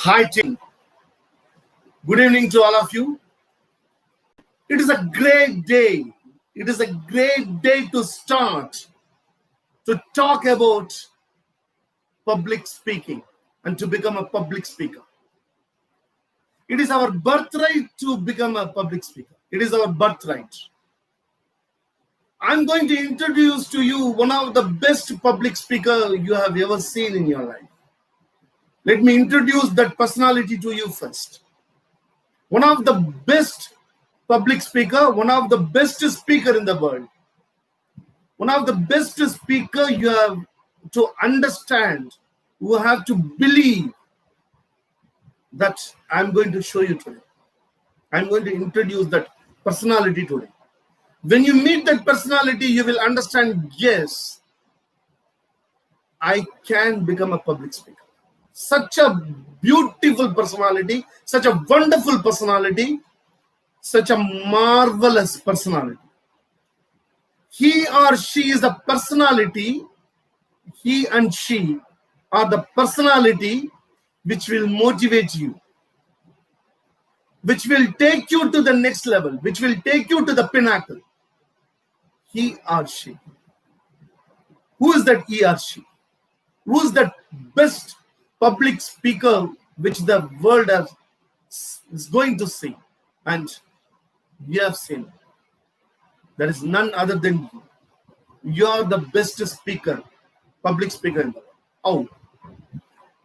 Hi, team. Good evening to all of you. It is a great day. It is a great day to start to talk about public speaking and to become a public speaker. It is our birthright to become a public speaker. It is our birthright. I'm going to introduce to you one of the best public speaker you have ever seen in your life. Let me introduce that personality to you first. One of the best public speaker, one of the best speaker in the world. One of the best speaker you have to understand, you have to believe that I'm going to show you today. I'm going to introduce that personality today. When you meet that personality, you will understand, yes, I can become a public speaker. Such a beautiful personality, such a wonderful personality, such a marvelous personality. He or she is the personality, he and she are the personality which will motivate you, which will take you to the next level, which will take you to the pinnacle. He or she. Who is that he or she? Who is that best public speaker which the world is going to see? And we have seen. There is none other than you. You are the best speaker, public speaker in the world. Oh,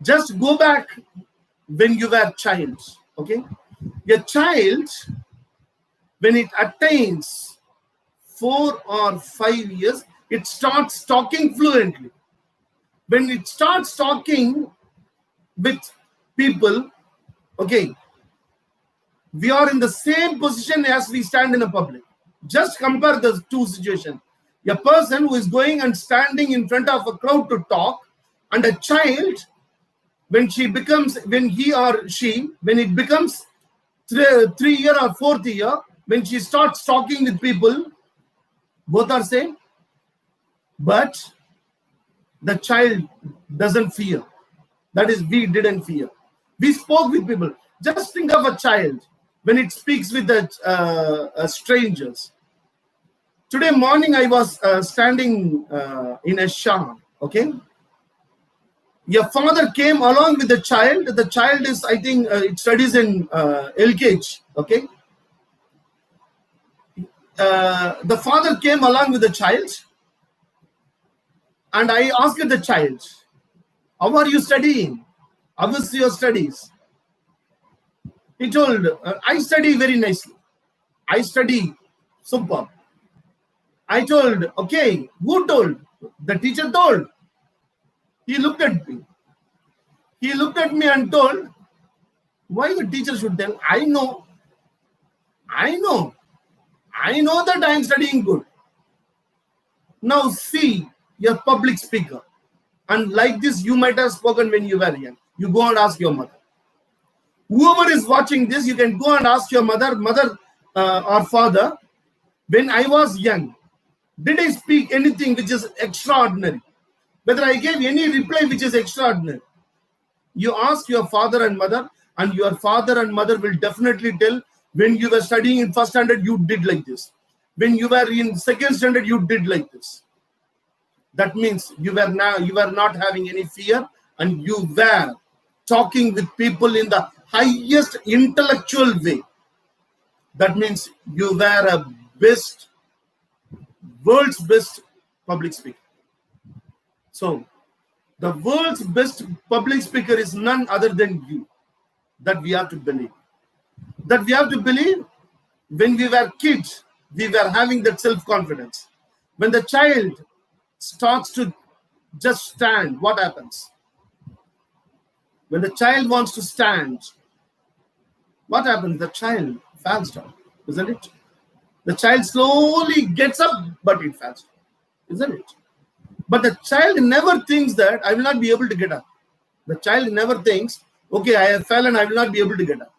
just go back when you were a child. Okay, a child, when it attains 4 or 5 years, it starts talking fluently. When it starts talking with people, okay, we are in the same position as we stand in a public. Just compare the two situations. A person who is going and standing in front of a crowd to talk, and a child, when he or she, when it becomes 3 year or 4th year, when she starts talking with people, both are same. But the child doesn't fear. That is, we didn't fear. We spoke with people. Just think of a child when it speaks with the strangers. Today morning, I was standing in a shop. Okay, your father came along with the child. The child is, I think, it studies in LKG. Okay, the father came along with the child, and I asked the child, "How are you studying? How is your studies?" He told, "I study very nicely. I study superb." I told, "Okay, who told?" The teacher told. He looked at me. He looked at me and told, "Why the teacher should tell? I know that I am studying good." Now see, you're a public speaker. And like this, you might have spoken when you were young. You go and ask your mother. Whoever is watching this, you can go and ask your mother or father, when I was young, did I speak anything which is extraordinary? Whether I gave any reply which is extraordinary? You ask your father and mother, and your father and mother will definitely tell, when you were studying in 1st standard, you did like this. When you were in 2nd standard, you did like this. That means you were not having any fear, and you were talking with people in the highest intellectual way. That means you were a world's best public speaker. So the world's best public speaker is none other than you. That we have to believe. That we have to believe. When we were kids, we were having that self-confidence. When the child starts to just stand, what happens? When the child wants to stand, what happens? The child falls down, isn't it? The child slowly gets up, but it falls down, isn't it? But the child never thinks that I will not be able to get up. The child never thinks, okay, I have fallen, I will not be able to get up.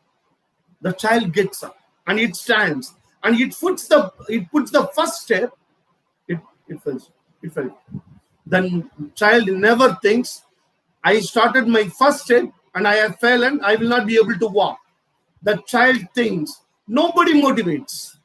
The child gets up and it stands and it puts the first step, it falls. Then child never thinks, I started my first step, and I have fallen, I will not be able to walk. The child thinks. Nobody motivates.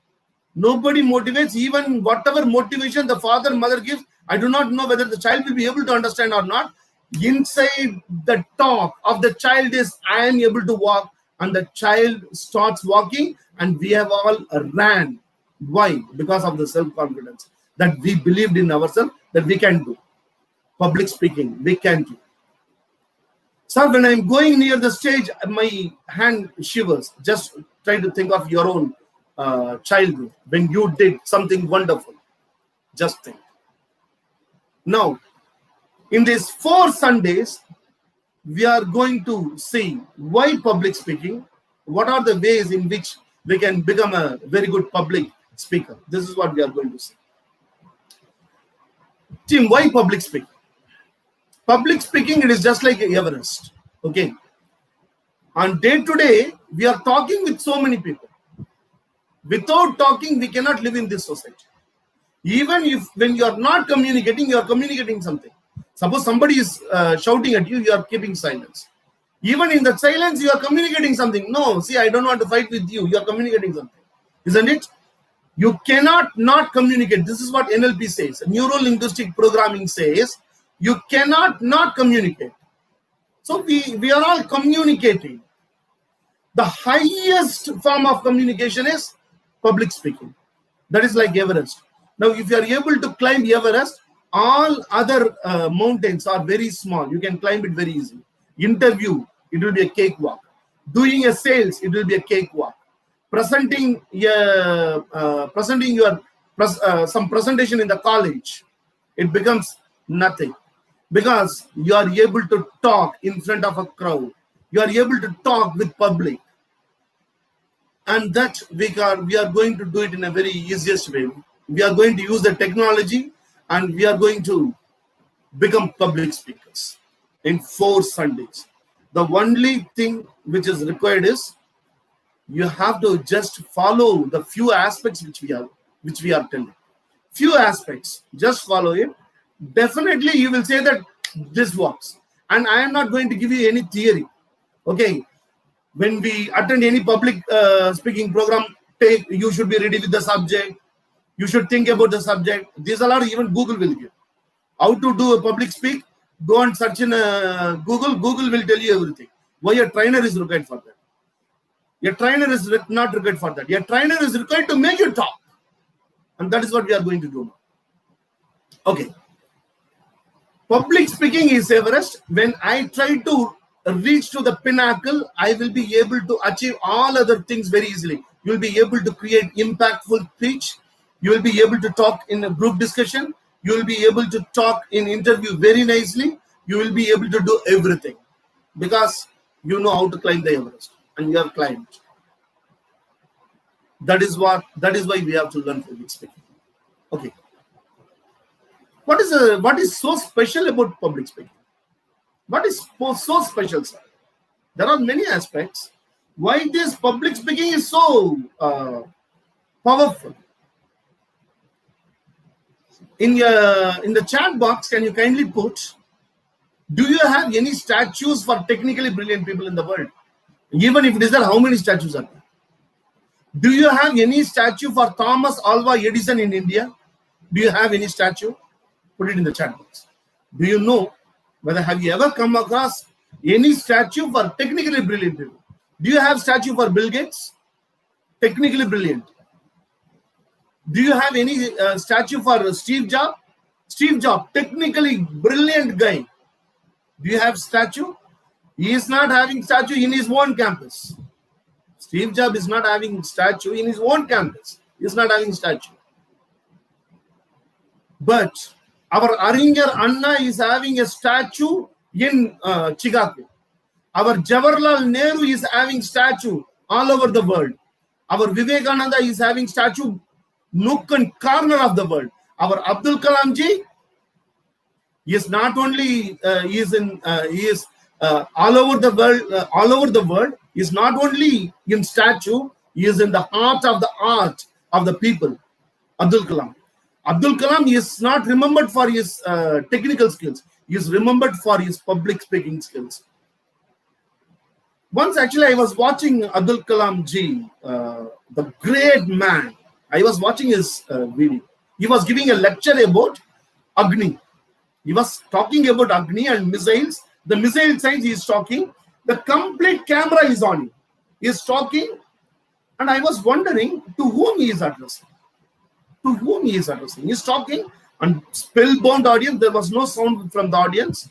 Nobody motivates. Even whatever motivation the father, mother gives, I do not know whether the child will be able to understand or not. Inside the talk of the child is, I am able to walk, and the child starts walking, and we have all ran. Why? Because of the self-confidence that we believed in ourselves that we can do. Public speaking, we can do. Sir, when I'm going near the stage, my hand shivers. Just try to think of your own childhood when you did something wonderful. Just think. Now, in these 4 Sundays, we are going to see why public speaking, what are the ways in which we can become a very good public speaker. This is what we are going to see. Team, why public speaking? Public speaking, it is just like Everest. Okay. On day to day, we are talking with so many people. Without talking, we cannot live in this society. Even if when you are not communicating, you are communicating something. Suppose somebody is shouting at you, you are keeping silence. Even in that silence, you are communicating something. No, see, I don't want to fight with you. You are communicating something. Isn't it? You cannot not communicate. This is what NLP says. Neuro-linguistic programming says, you cannot not communicate. So we are all communicating. The highest form of communication is public speaking. That is like Everest. Now, if you are able to climb Everest, all other mountains are very small. You can climb it very easily. Interview, it will be a cakewalk. Doing a sales, it will be a cakewalk. Presenting some presentation in the college, it becomes nothing. Because you are able to talk in front of a crowd. You are able to talk with public. And that we are going to do it in a very easiest way. We are going to use the technology, and we are going to become public speakers in 4 Sundays. The only thing which is required is you have to just follow the few aspects which we are telling. Few aspects, just follow it. Definitely you will say that this works. And I am not going to give you any theory. Okay. When we attend any public speaking program, you should be ready with the subject. You should think about the subject. These are even Google will give. How to do a public speak? Go and search in Google. Google will tell you everything. Why a trainer is required for that? Your trainer is not required for that. Your trainer is required to make you talk. And that is what we are going to do now. Okay. Public speaking is Everest. When I try to reach to the pinnacle, I will be able to achieve all other things very easily. You will be able to create impactful speech. You will be able to talk in a group discussion. You will be able to talk in interview very nicely. You will be able to do everything because you know how to climb the Everest and you have climbed. That is why we have to learn public speaking. Okay. What is so special about public speaking? What is so special, sir? There are many aspects. Why this public speaking is so powerful? In the chat box, can you kindly put, do you have any statues for technically brilliant people in the world? Even if it is there, how many statues are there? Do you have any statue for Thomas Alva Edison in India? Do you have any statue? Put it in the chat box. Do you know whether have you ever come across any statue for technically brilliant people? Do you have statue for Bill Gates? Technically brilliant. Do you have any statue for Steve Jobs? Steve Jobs, technically brilliant guy. Do you have statue? He is not having statue in his own campus. Steve Jobs is not having statue in his own campus. He is not having statue. But our Aringer Anna is having a statue in Chicago. Our Jawaharlal Nehru is having statue all over the world. Our Vivekananda is having statue nook and corner of the world. Our Abdul Kalam ji is not only he is all over the world. All over the world, he is not only in statue. He is in the heart of the art of the people. Abdul Kalam. Abdul Kalam is not remembered for his technical skills. He is remembered for his public speaking skills. Once actually I was watching Abdul Kalam ji, the great man. I was watching his video. He was giving a lecture about Agni. He was talking about Agni and missiles. The missile science he is talking. The complete camera is on him. He is talking, and I was wondering to whom he is addressing. To whom he is addressing. He is talking, and spellbound audience. There was no sound from the audience.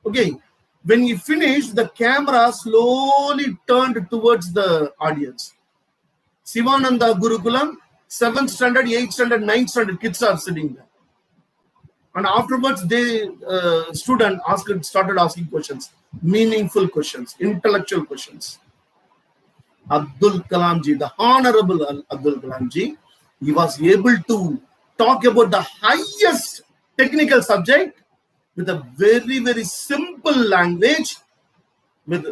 Okay. When he finished, the camera slowly turned towards the audience. Sivananda Gurukulam, 7th standard, 8th standard, 9th standard kids are sitting there. And afterwards, they stood and started asking questions, meaningful questions, intellectual questions. Abdul Kalam ji, the Honorable Abdul Kalam ji, he was able to talk about the highest technical subject with a very, very simple language with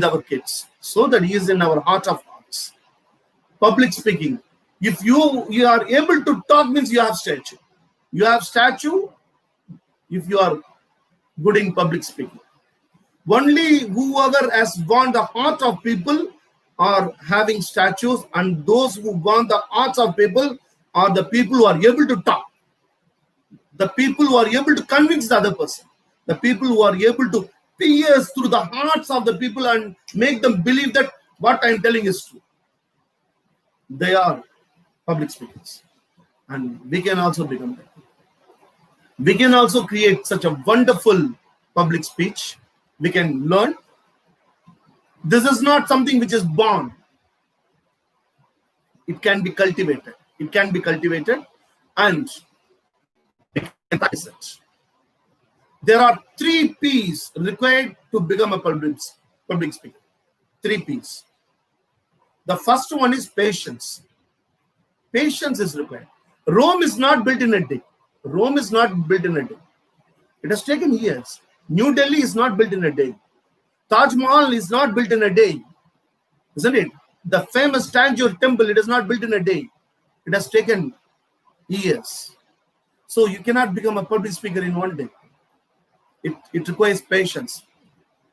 our kids, so that he is in our heart of hearts. Public speaking. If you are able to talk, means you have stature. You have stature if you are good in public speaking. Only whoever has won the heart of people are having statues, and those who won the hearts of people are the people who are able to talk. The people who are able to convince the other person. The people who are able to pierce through the hearts of the people and make them believe that what I am telling is true. They are public speakers. And we can also become that. We can also create such a wonderful public speech. We can learn. This is not something which is born. It can be cultivated. It can be cultivated, and practice it. There are 3 P's required to become a public speaker. 3 P's. The first one is patience. Patience is required. Rome is not built in a day. Rome is not built in a day. It has taken years. New Delhi is not built in a day. Taj Mahal is not built in a day. Isn't it? The famous Tanjore temple, it is not built in a day. It has taken years. So you cannot become a public speaker in one day. It requires patience.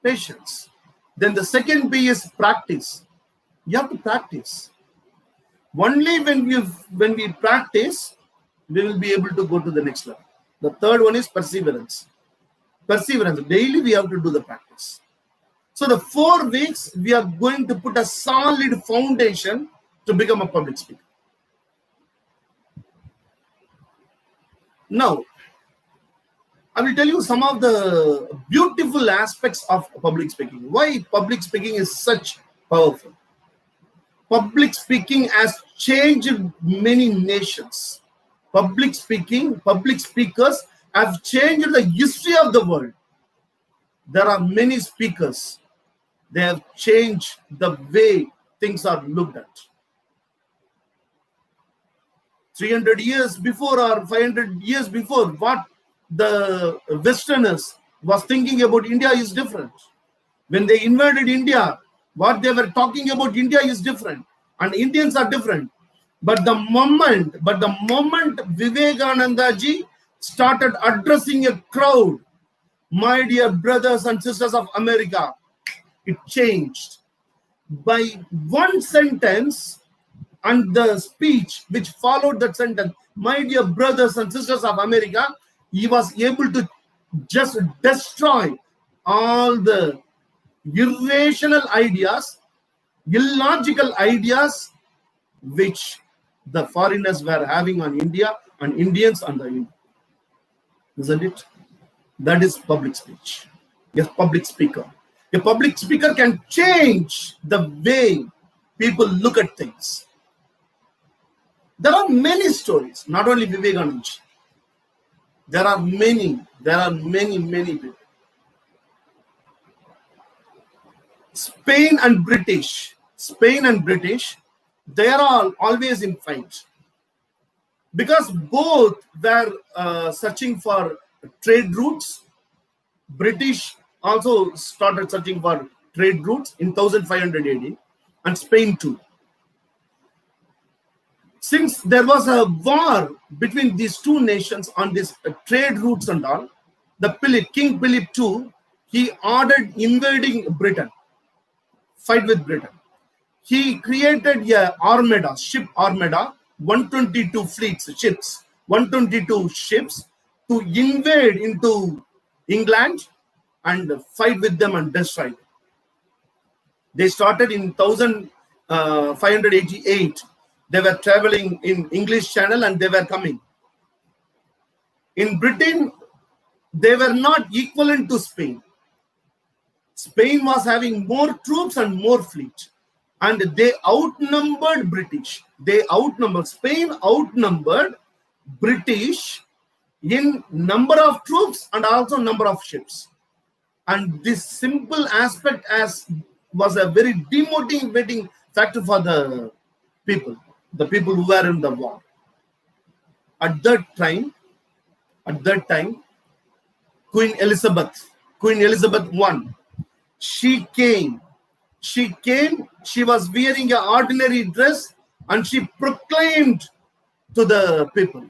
Patience. Then the second P is practice. You have to practice. Only when we practice, we will be able to go to the next level. The third one is perseverance. Perseverance. Daily we have to do the practice. So the 4 weeks, we are going to put a solid foundation to become a public speaker. Now, I will tell you some of the beautiful aspects of public speaking. Why public speaking is such powerful. Public speaking has changed many nations. Public speakers have changed the history of the world. There are many speakers. They have changed the way things are looked at. 300 years before or 500 years before, what the Westerners was thinking about India is different. When they invaded India, what they were talking about India is different, and Indians are different. But the moment Vivekananda ji started addressing a crowd, my dear brothers and sisters of America, it changed. By one sentence and the speech which followed that sentence, my dear brothers and sisters of America, he was able to just destroy all the irrational ideas, illogical ideas which the foreigners were having on India and Indians on the India. Isn't it? That is public speech. Yes, public speaker. A public speaker can change the way people look at things. There are many stories, not only Vivekananda. There are many people. Spain and British, they are all always in fight. Because both were searching for trade routes. British also started searching for trade routes in 1500 AD, and Spain too. Since there was a war between these two nations on these trade routes and all, King Philip II, he ordered invading Britain. fight with Britain. He created a armada, ship armada, 122 ships, 122 ships to invade into England and fight with them and destroy them. They started in 1588. They were traveling in English Channel and they were coming. In Britain, they were not equivalent to Spain. Spain was having more troops and more fleet. And they outnumbered British. Spain outnumbered British in number of troops and also number of ships. And this simple aspect was a very demotivating factor for the people who were in the war. At that time, Queen Elizabeth I, she came, she was wearing an ordinary dress and she proclaimed to the people,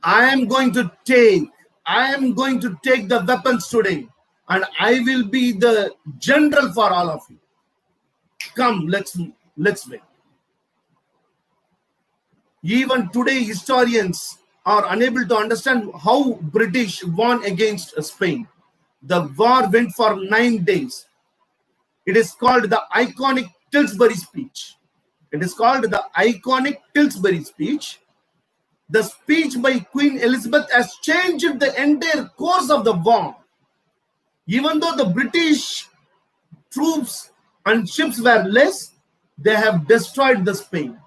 I am going to take the weapons today and I will be the general for all of you. Come, let's win. Even today, historians are unable to understand how British won against Spain. The war went for 9 days. It is called the iconic Tillsbury speech. The speech by Queen Elizabeth has changed the entire course of the war. Even though the British troops and ships were less, they have destroyed the Spain.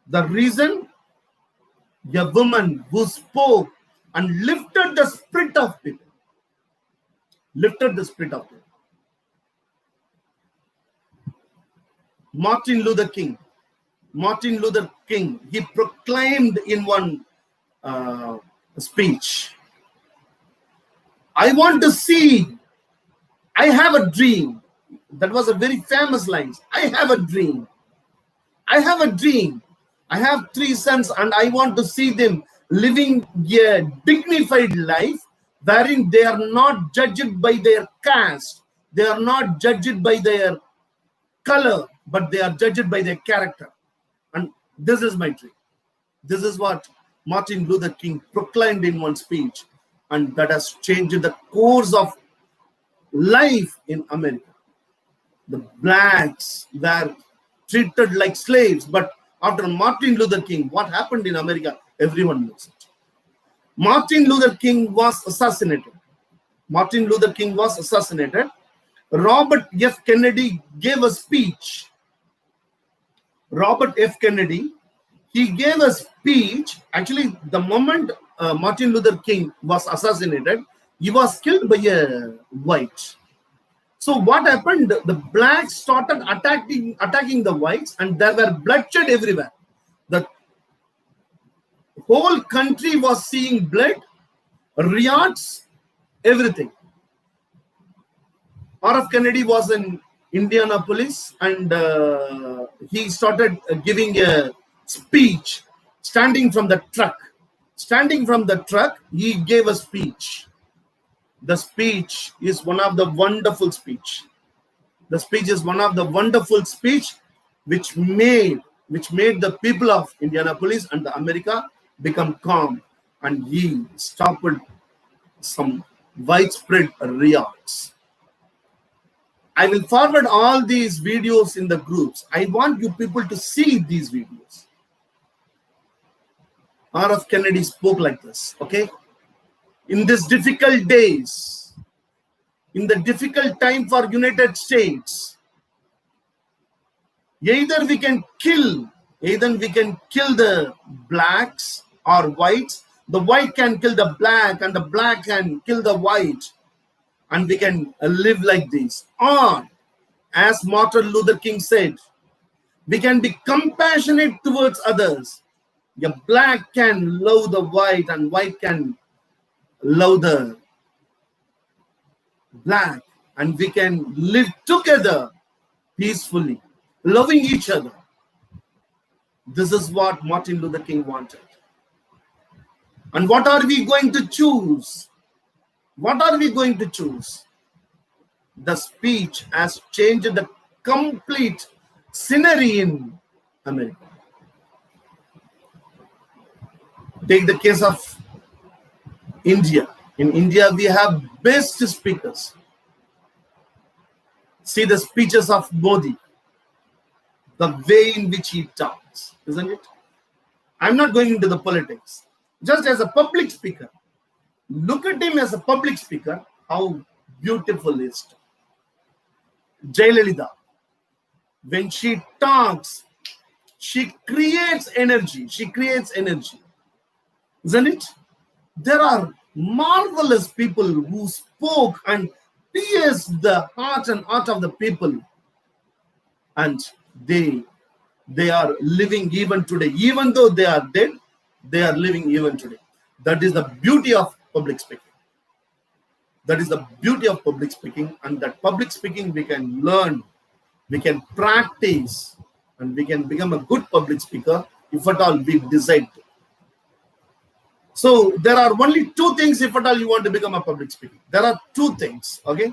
The reason? A woman who spoke and lifted the spirit of people. Martin Luther King, he proclaimed in one speech, I want to see, I have a dream. That was a very famous line. I have a dream. I have 3 sons and I want to see them living a dignified life wherein they are not judged by their caste. They are not judged by their color, but they are judged by their character. And this is my dream. This is what Martin Luther King proclaimed in one speech. And that has changed the course of life in America. The blacks were treated like slaves, but after Martin Luther King, what happened in America? Everyone knows it. Martin Luther King was assassinated. Robert F. Kennedy gave a speech. He gave a speech. Actually, the moment Martin Luther King was assassinated, he was killed by a white. So what happened? The blacks started attacking the whites, and there were bloodshed everywhere. The whole country was seeing blood, riots, everything. R.F. Kennedy was in Indianapolis, and he started giving a speech, standing from the truck. He gave a speech. The speech is one of the wonderful speech. Which made the people of Indianapolis and America become calm, and he stopped some widespread riots. I will forward all these videos in the groups. I want you people to see these videos. R.F. Kennedy spoke like this, okay? In these difficult days, in the difficult time for United States, either we can kill the blacks or whites. The white can kill the black and the black can kill the white. And we can live like this. Or, as Martin Luther King said, we can be compassionate towards others. The black can love the white and white can love the black, and we can live together peacefully, loving each other. This is what Martin Luther King wanted. And what are we going to choose? What are we going to choose? The speech has changed the complete scenery in America. Take the case of India. In India, we have best speakers. See the speeches of Modi, the way in which he talks, isn't it? I'm not going into the politics. Just as a public speaker, look at him as a public speaker, how beautiful he is. Jayalalitha, when she talks, she creates energy. She creates energy, isn't it? There are marvelous people who spoke and pierced the heart and heart of the people, and they are living even today. Even though they are dead, they are living even today. That is the beauty of public speaking. That is the beauty of public speaking, and that public speaking we can learn, we can practice, and we can become a good public speaker if at all we decide to. So there are only two things if at all you want to become a public speaker. There are two things, okay?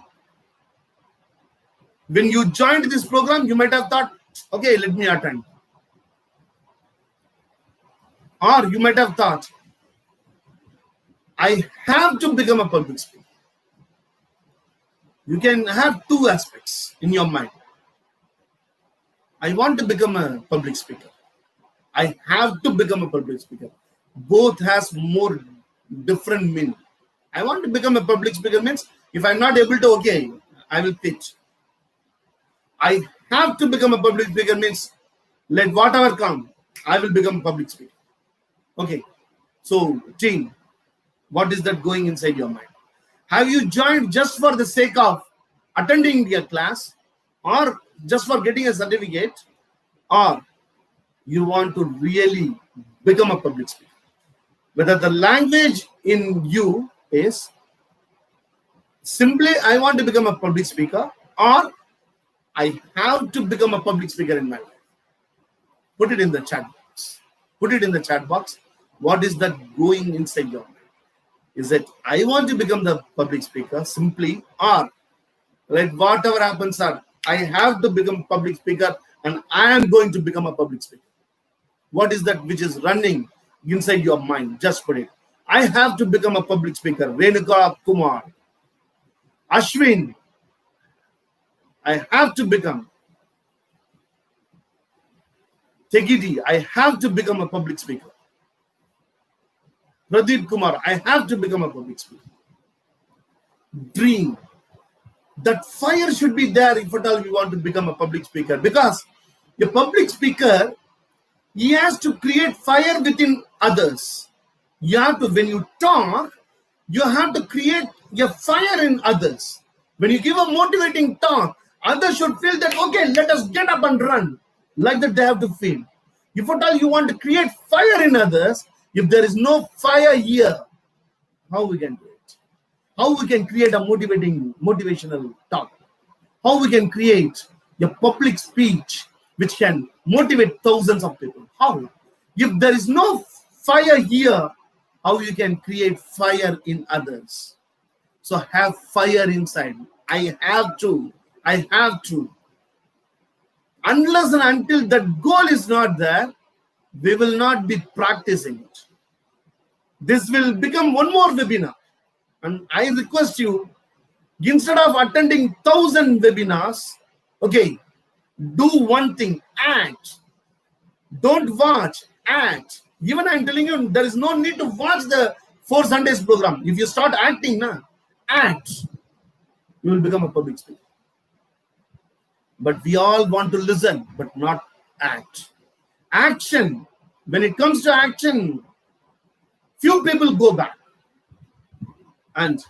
When you joined this program, you might have thought, okay, let me attend. Or you might have thought, I have to become a public speaker. You can have two aspects in your mind. I want to become a public speaker. I have to become a public speaker. Both has more different meaning. I want to become a public speaker means if I'm not able to, okay, I will pitch. I have to become a public speaker means let whatever come, I will become a public speaker. Okay, so team, what is that going inside your mind? Have you joined just for the sake of attending your class, or just for getting a certificate, or you want to really become a public speaker? Whether the language in you is simply I want to become a public speaker, or I have to become a public speaker in my life. Put it in the chat box. Put it in the chat box. What is that going inside your mind? Is it I want to become the public speaker simply, or like whatever happens, sir, I have to become a public speaker and I am going to become a public speaker? What is that which is running inside your mind? Just put it. I have to become a public speaker. Renuka Kumar. Ashwin. I have to become. Tegidi. I have to become a public speaker. Pradeep Kumar. I have to become a public speaker. Dream. That fire should be there if at all we want to become a public speaker, because a public speaker, he has to create fire within others. You have to, when you talk, you have to create a fire in others. When you give a motivating talk, others should feel that, okay, let us get up and run. Like that they have to feel. If at all you want to create fire in others, if there is no fire here, how we can do it? How we can create a motivational talk? How we can create a public speech which can motivate thousands of people? How? If there is no fire here, how you can create fire in others? So have fire inside. I have to. Unless and until that goal is not there, we will not be practicing it. This will become one more webinar. And I request you, instead of attending 1,000 webinars, okay, do one thing, act. Don't watch, act. Even I'm telling you, there is no need to watch the 4 Sundays program. If you start acting, act. You will become a public speaker. But we all want to listen, but not act. Action. When it comes to action, few people go back. And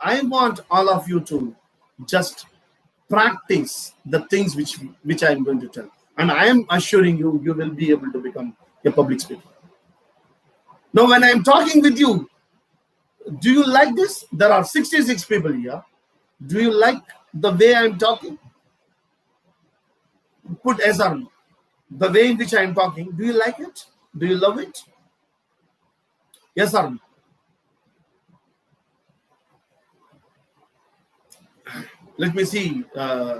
I want all of you to just practice the things which I am going to tell. And I am assuring you, you will be able to become a public speaker. Now, when I am talking with you, do you like this? There are 66 people here. Do you like the way I am talking? Put S on the way in which I am talking. Do you like it? Do you love it? Yes or no? Let me see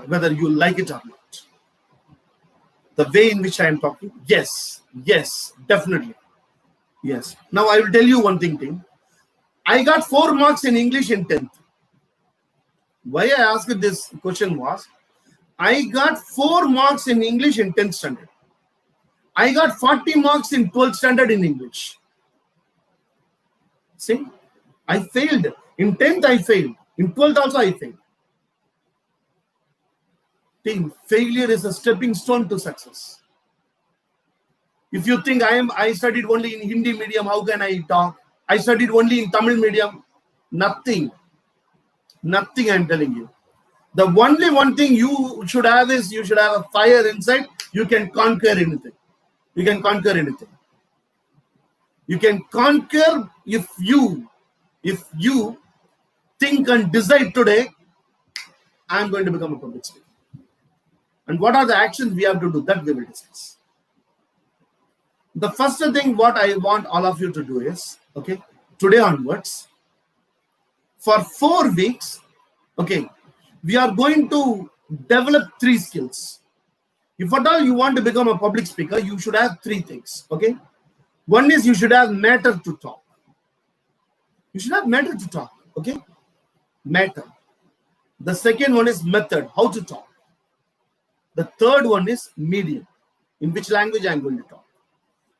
whether you like it or not. The way in which I am talking. Yes, yes, definitely. Yes. Now I will tell you one thing. I got 4 marks in English in 10th. Why I asked this question was, I got 4 marks in English in 10th standard. I got 40 marks in 12th standard in English. See, I failed. In 10th I failed. In 12th also I failed. Failure is a stepping stone to success. If you think I studied only in Hindi medium, how can I talk? I studied only in Tamil medium. Nothing. Nothing, I'm telling you. The only one thing you should have is you should have a fire inside. You can conquer anything. You can conquer anything. You can conquer if you think and decide today, I'm going to become a public speaker. And what are the actions we have to do? That we will discuss. The first thing what I want all of you to do is, okay, today onwards, for 4 weeks, okay, we are going to develop 3 skills. If at all you want to become a public speaker, you should have 3 things, okay? One is you should have matter to talk. You should have matter to talk, okay? Matter. The second one is method, how to talk. The third one is medium, in which language I am going to talk.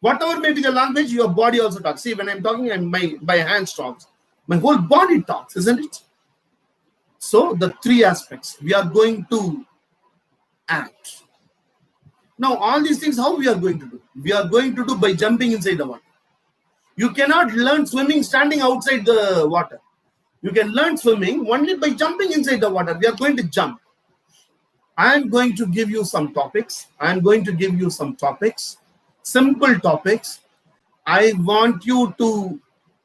Whatever may be the language, your body also talks. See, when I'm talking, my hands talks. My whole body talks, isn't it? So, the 3 aspects. We are going to act. Now, all these things, how we are going to do? We are going to do by jumping inside the water. You cannot learn swimming standing outside the water. You can learn swimming only by jumping inside the water. We are going to jump. I am going to give you some topics. Simple topics. I want you to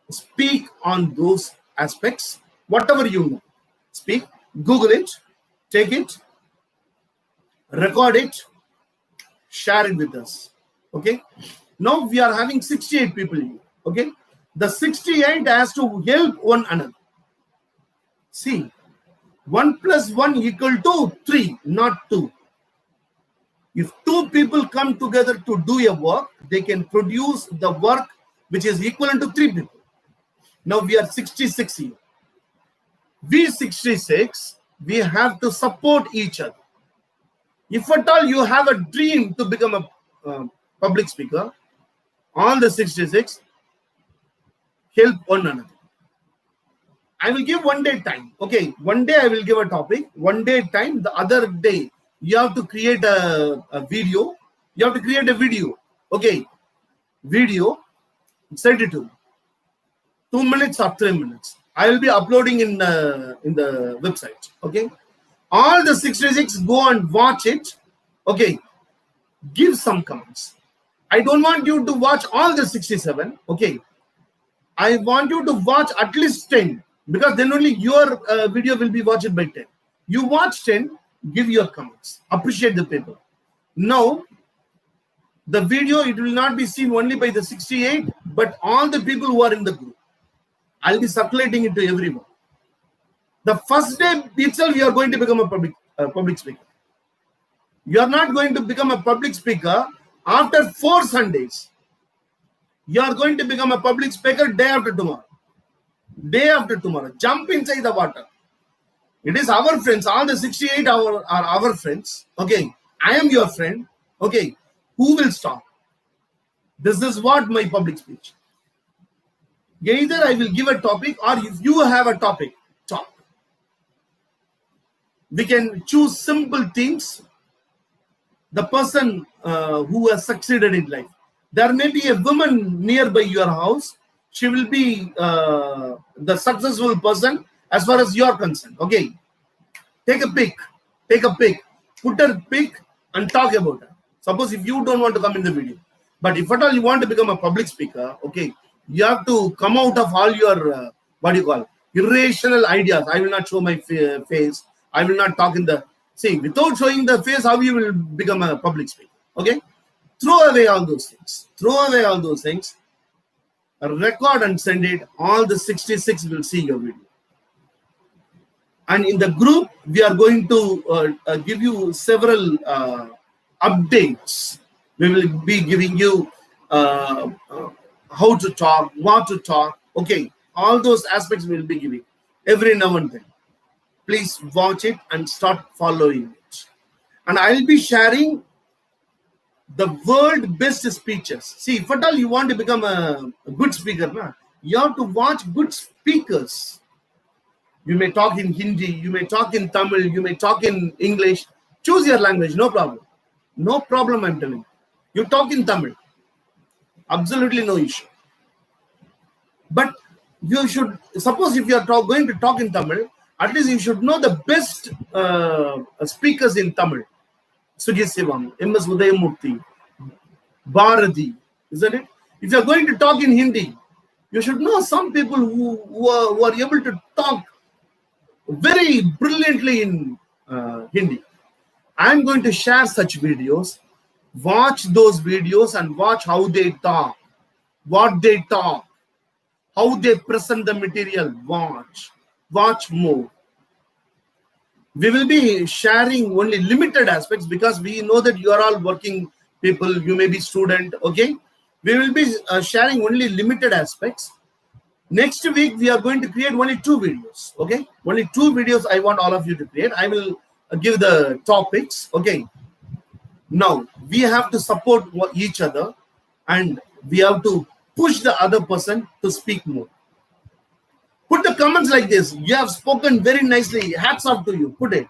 speak on those aspects. Whatever you know. Speak. Google it. Take it. Record it. Share it with us. Okay. Now we are having 68 people here. Okay. The 68 has to help one another. See. 1 plus 1 equal to 3, not 2. If 2 people come together to do a work, they can produce the work which is equivalent to 3 people. Now we are 66 here. We 66, we have to support each other. If at all you have a dream to become a public speaker, all the 66 help one another. I will give 1 day time. Okay, 1 day I will give a topic. 1 day time. The other day, you have to create a video. You have to create a video. Okay, video. Send it to me. 2 minutes or 3 minutes. I will be uploading in the website. Okay, all the 66 go and watch it. Okay, give some comments. I don't want you to watch all the 67. Okay, I want you to watch at least 10. Because then only your video will be watched by 10. You watch 10, give your comments. Appreciate the people. Now, the video, it will not be seen only by the 68, but all the people who are in the group. I'll be circulating it to everyone. The first day itself, you are going to become a public speaker. You are not going to become a public speaker after 4 Sundays. You are going to become a public speaker day after tomorrow. Day after tomorrow. Jump inside the water. It is our friends. All the 68 are our friends. Okay. I am your friend. Okay. Who will stop? This is what my public speech. Either I will give a topic, or if you have a topic, talk. We can choose simple themes. The person who has succeeded in life. There may be a woman nearby your house. She will be the successful person as far as you are concerned. Okay. Take a pic. Put her pic and talk about her. Suppose if you don't want to come in the video. But if at all you want to become a public speaker, okay, you have to come out of all your, irrational ideas. I will not show my face. I will not talk in the... See, without showing the face, how you will become a public speaker. Okay. Throw away all those things. Record and send it. All the 66 will see your video. And in the group, we are going to give you several updates. We will be giving you how to talk, what to talk. Okay, all those aspects we will be giving every now and then. Please watch it and start following it. And I'll be sharing the world best speeches. See, if at all you want to become a good speaker, you have to watch good speakers. You may talk in Hindi, you may talk in Tamil, you may talk in English. Choose your language, no problem. No problem, I'm telling you. You talk in Tamil. Absolutely no issue. But you should, suppose if you are going to talk in Tamil, at least you should know the best speakers in Tamil. Sujit Sivam, M.S. Udayamurthy, Bharati, isn't it? If you are going to talk in Hindi, you should know some people who are able to talk very brilliantly in Hindi. I'm going to share such videos. Watch those videos and watch how they talk, what they talk, how they present the material. Watch more. We will be sharing only limited aspects because we know that you are all working people, you may be student, okay? We will be sharing only limited aspects. Next week, we are going to create only 2 videos, okay? Only 2 videos I want all of you to create. I will give the topics, okay? Now, we have to support each other and we have to push the other person to speak more. Put the comments like this. You have spoken very nicely. Hats off to you. Put it.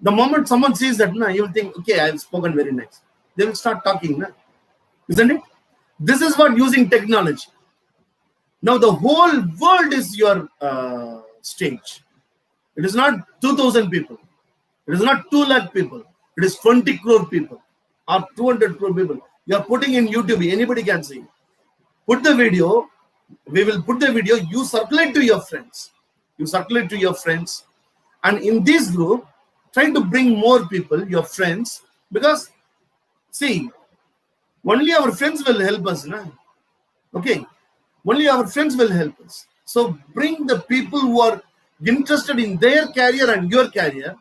The moment someone sees that, you will think, okay, I have spoken very nice. They will start talking, isn't it? This is what using technology. Now the whole world is your stage. It is not 2,000 people. It is not 2 lakh people. It is 20 crore people or 200 crore people. You are putting in YouTube. Anybody can see. Put the video. We will put the video. You circulate to your friends. You circulate to your friends. And in this group, try to bring more people, your friends. Because, see, only our friends will help us. Okay. Only our friends will help us. So bring the people who are interested in their career and your career.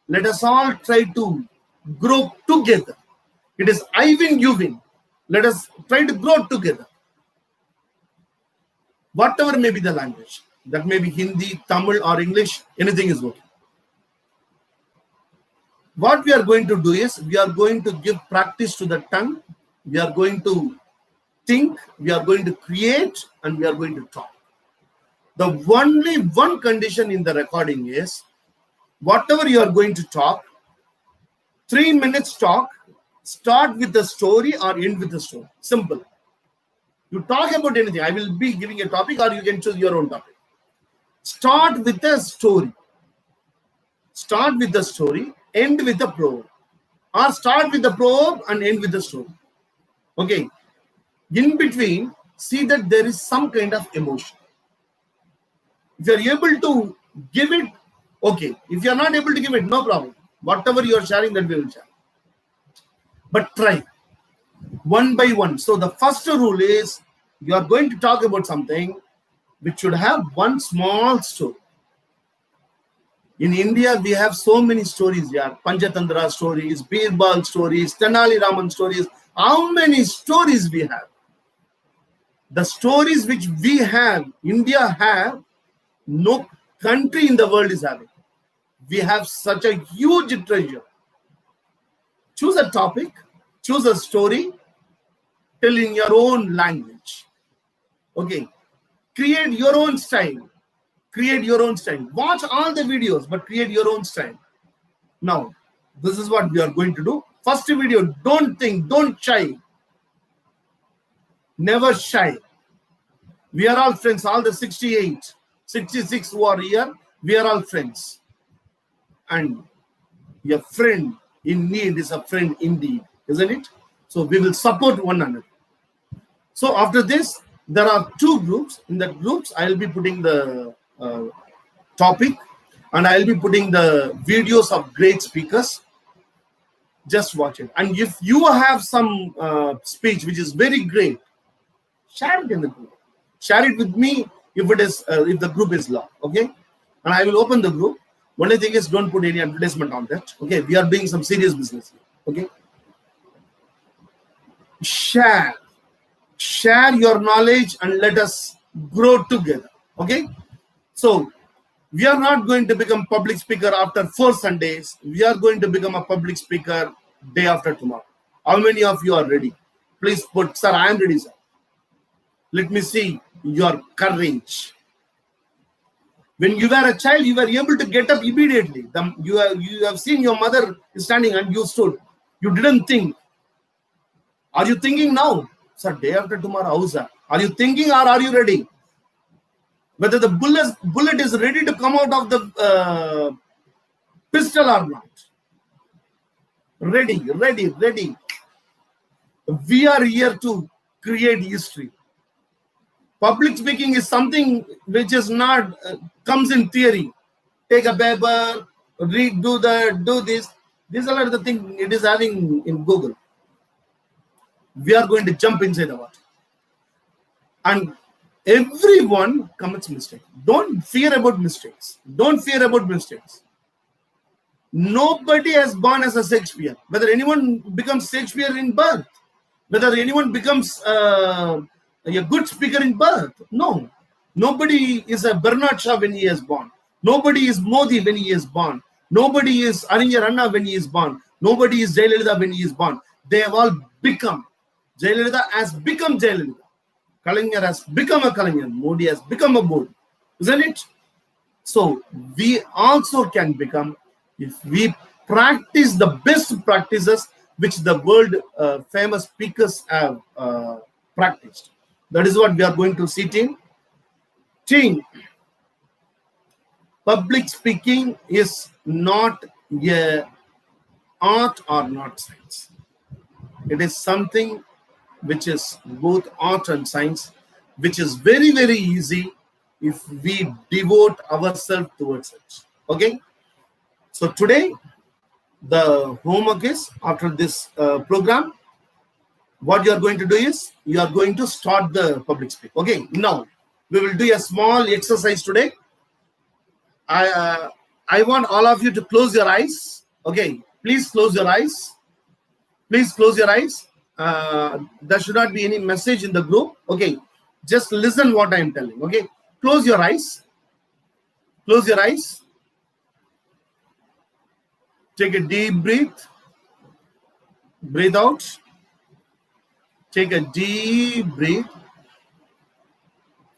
Let us all try to grow together. It is I win, you win. Let us try to grow together. Whatever may be the language. That may be Hindi, Tamil or English. Anything is okay. What we are going to do is, we are going to give practice to the tongue. We are going to think, we are going to create, and we are going to talk. The only one condition in the recording is, whatever you are going to talk, 3 minutes talk, start with the story or end with the story. Simple. You talk about anything. I will be giving a topic or you can choose your own topic. Start with the story. Start with the story, end with the proverb. Or start with the proverb and end with the story. Okay. In between, see that there is some kind of emotion. If you are able to give it, okay. If you are not able to give it, no problem. Whatever you are sharing, that we will share. But try. One by one. So the first rule is, you are going to talk about something which should have one small story. In India, we have so many stories here. Panchatantra stories, Birbal stories, Tenali Raman stories. How many stories we have? The stories which we have, India have, no country in the world is having. We have such a huge treasure. Choose a topic, choose a story, tell in your own language. Okay. Create your own style. Create your own style. Watch all the videos, but create your own style. Now, this is what we are going to do. First video, don't think, don't shy. Never shy. We are all friends, all the 68, 66 who are here, we are all friends. And your friend in need is a friend indeed, isn't it? So we will support one another. So after this, there are 2 groups. In that groups, I will be putting the topic and I will be putting the videos of great speakers. Just watch it. And if you have some speech which is very great, share it in the group. Share it with me if it is if the group is long. Okay, and I will open the group. Only thing is, don't put any advertisement on that. Okay, we are doing some serious business here. Okay, share your knowledge and let us grow together. Okay, so we are not going to become public speaker after 4 Sundays. We are going to become a public speaker day after tomorrow. How many of you are ready? Please put, sir, I am ready, sir. Let me see your courage. When you were a child, you were able to get up immediately. You have seen your mother standing and you stood. You didn't think. Are you thinking now? Sir, day after tomorrow, how, sir? Are you thinking or are you ready? Whether the bullet is ready to come out of the pistol or not. Ready. We are here to create history. Public speaking is something which is not comes in theory. Take a paper, read, do this. These are the things it is having in Google. We are going to jump inside the water. And everyone commits mistakes. Don't fear about mistakes. Nobody has born as a Shakespeare. Whether anyone becomes Shakespeare in birth, whether anyone becomes a good speaker in birth, no. Nobody is a Bernard Shaw when he is born. Nobody is Modi when he is born. Nobody is Arinya Ranna when he is born. Nobody is Jayalalitha when he is born. They have all become. Jayalalitha has become Jayalalitha. Kalaignar has become a Kalaignar. Modi has become a Modi. Isn't it? So we also can become, if we practice the best practices which the world famous speakers have practiced. That is what we are going to see, team. Public speaking is not a art or not science. It is something which is both art and science, which is very, very easy if we devote ourselves towards it. Okay? So today, the homework is, after this program, what you are going to do is, you are going to start the public speak. Okay, now, we will do a small exercise today. I want all of you to close your eyes. Okay, please close your eyes. Please close your eyes. There should not be any message in the group. Okay, just listen what I am telling. Okay, close your eyes. Close your eyes. Take a deep breath. Breathe out. Take a deep breath.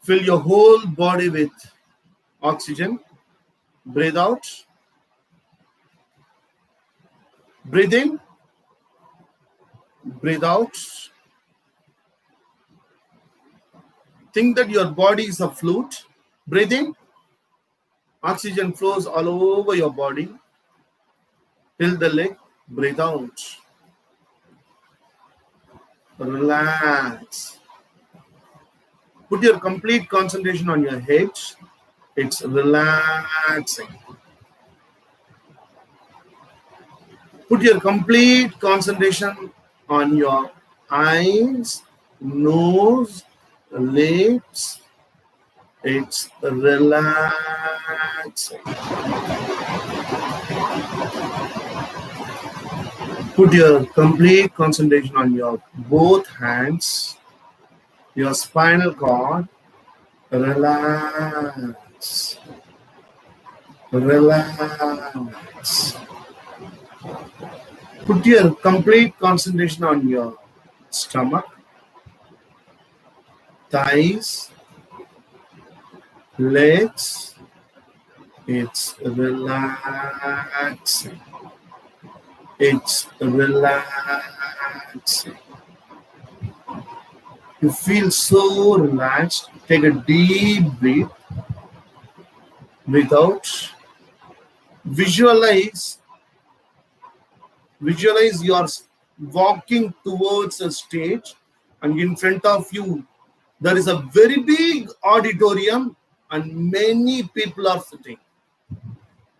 Fill your whole body with oxygen. Breathe out. Breathe in. Breathe out. Think that your body is a flute. Breathe in. Oxygen flows all over your body. Till the leg. Breathe out. Relax. Put your complete concentration on your head. It's relaxing. Put your complete concentration on your eyes, nose, lips. It's relaxing. Put your complete concentration on your both hands, your spinal cord. Relax. Relax. Put your complete concentration on your stomach, thighs, legs. It's relaxing. It's relaxing. You feel so relaxed. Take a deep breath. Breathe out. Visualize you are walking towards a stage, and in front of you there is a very big auditorium and many people are sitting,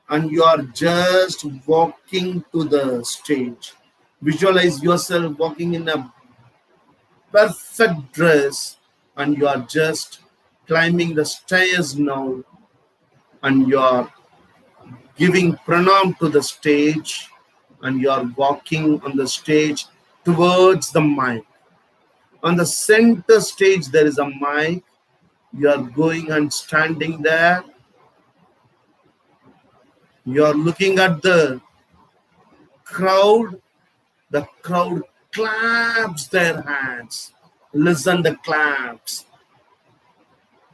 and you are just walking to the stage. Visualize yourself walking in a perfect dress, and you are just climbing the stairs now, and you are giving pranam to the stage, and you are walking on the stage towards the mic. On the center stage, there is a mic. You are going and standing there. You are looking at the crowd. The crowd claps their hands. Listen the claps.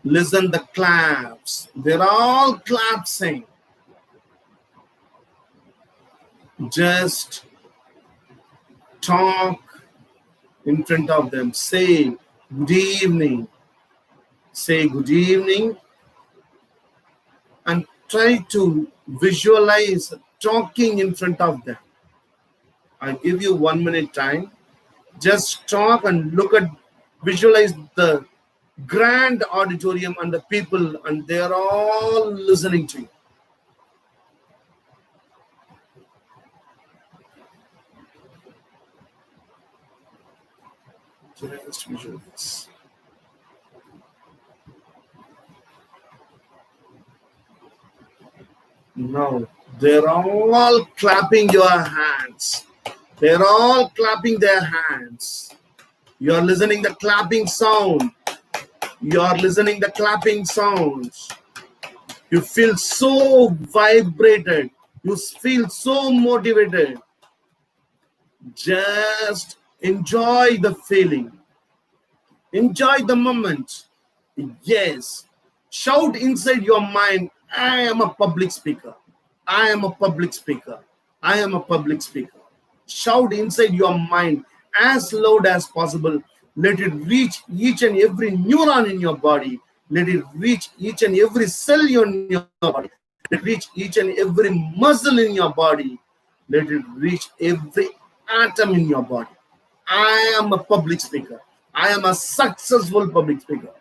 Listen the claps. They're all clapping. Just talk in front of them. Say good evening. Say good evening. And try to visualize talking in front of them. I give you 1 minute time. Just talk and visualize the grand auditorium and the people, and they're all listening to you. Just visualize. Now, they're all clapping your hands. They're all clapping their hands. You're listening the clapping sound. You're listening the clapping sounds. You feel so vibrated. You feel so motivated. Just enjoy the feeling. Enjoy the moment. Yes. Shout inside your mind, I am a public speaker. I am a public speaker. I am a public speaker. Shout inside your mind as loud as possible. Let it reach each and every neuron in your body. Let it reach each and every cell in your body. Let it reach each and every muscle in your body. Let it reach every atom in your body. I am a public speaker. I am a successful public speaker.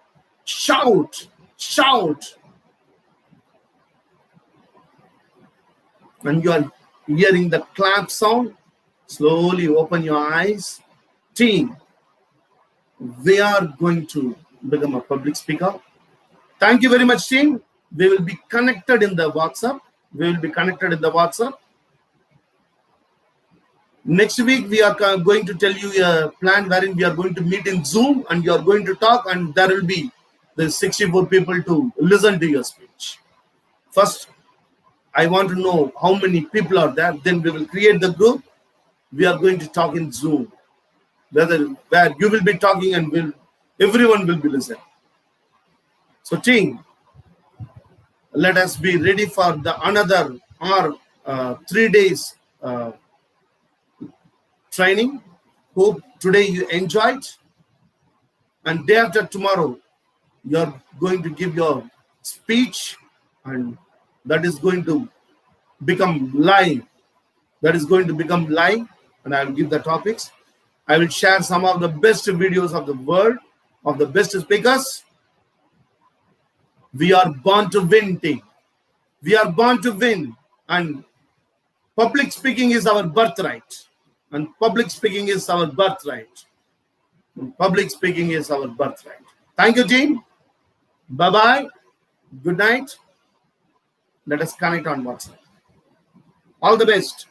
Shout, shout. When you are hearing the clap sound, slowly open your eyes. Team, we are going to become a public speaker. Thank you very much, team. We will be connected in the WhatsApp. Next week, we are going to tell you a plan wherein we are going to meet in Zoom, and you are going to talk, and there will be the 64 people to listen to your speech. First, I want to know how many people are there. Then we will create the group. We are going to talk in Zoom, where you will be talking and everyone will be listening. So, team, let us be ready for the another 3 days training. Hope today you enjoyed. And day after tomorrow, you are going to give your speech, and that is going to become live. And I will give the topics. I will share some of the best videos of the world, of the best speakers. We are born to win, team. We are born to win. And public speaking is our birthright. And public speaking is our birthright. Thank you, team. Bye-bye. Good night. Let us connect on WhatsApp. All the best.